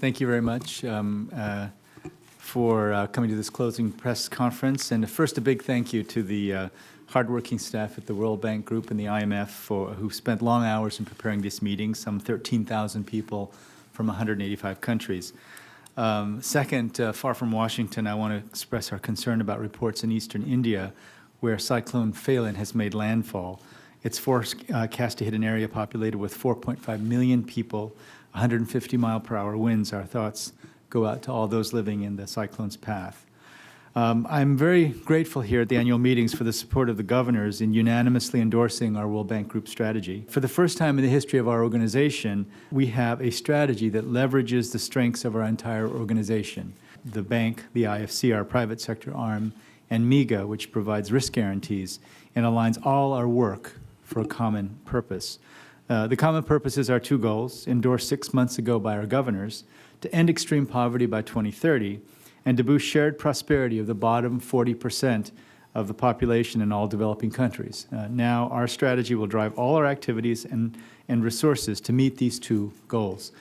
Thank you very much for coming to this closing press conference. And first, a big thank you to the hardworking staff at the World Bank Group and the IMF who spent long hours in preparing this meeting, some 13,000 people from 185 countries. Second, far from Washington, I want to express our concern about reports in eastern India where Cyclone Phelan has made landfall. It's forecast to hit an area populated with 4.5 million people, 150-mile-per-hour winds. Our thoughts go out to all those living in the cyclone's path. I'm very grateful here at the annual meetings for the support of the governors in unanimously endorsing our World Bank Group strategy. For the first time in the history of our organization, we have a strategy that leverages the strengths of our entire organization. The bank, the IFC, our private sector arm, and MIGA, which provides risk guarantees and aligns all our work for a common purpose. The common purposes are two goals, endorsed 6 months ago by our governors, to end extreme poverty by 2030, and to boost shared prosperity of the bottom 40% of the population in all developing countries. Now, our strategy will drive all our activities and resources to meet these two goals.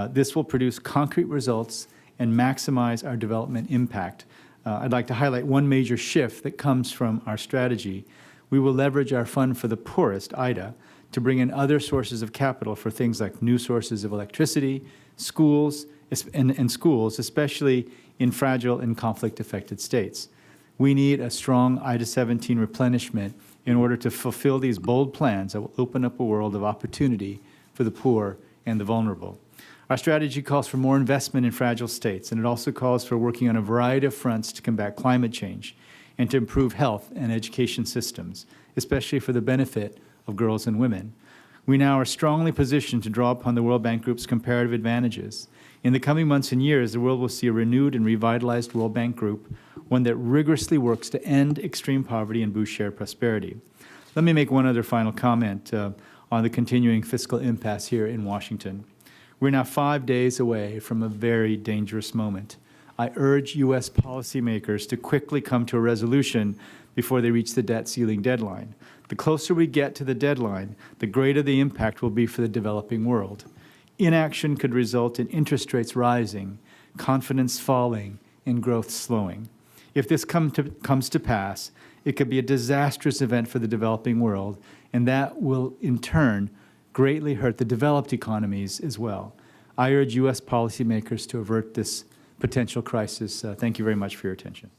This will produce concrete results and maximize our development impact. I'd like to highlight one major shift that comes from our strategy. We will leverage our Fund for the Poorest, IDA, to bring in other sources of capital for things like new sources of electricity, schools, and schools, especially in fragile and conflict-affected states. We need a strong IDA-17 replenishment in order to fulfill these bold plans that will open up a world of opportunity for the poor and the vulnerable. Our strategy calls for more investment in fragile states, and it also calls for working on a variety of fronts to combat climate change and to improve health and education systems, especially for the benefit of girls and women. We now are strongly positioned to draw upon the World Bank Group's comparative advantages. In the coming months and years, the world will see a renewed and revitalized World Bank Group, one that rigorously works to end extreme poverty and boost shared prosperity. Let me make one other final comment on the continuing fiscal impasse here in Washington. We're now 5 days away from a very dangerous moment. I urge U.S. policymakers to quickly come to a resolution before they reach the debt ceiling deadline. The closer we get to the deadline, the greater the impact will be for the developing world. Inaction could result in interest rates rising, confidence falling, and growth slowing. If this comes to pass, it could be a disastrous event for the developing world, and that will, in turn, greatly hurt the developed economies as well. I urge U.S. policymakers to avert this potential crisis. Thank you very much for your attention.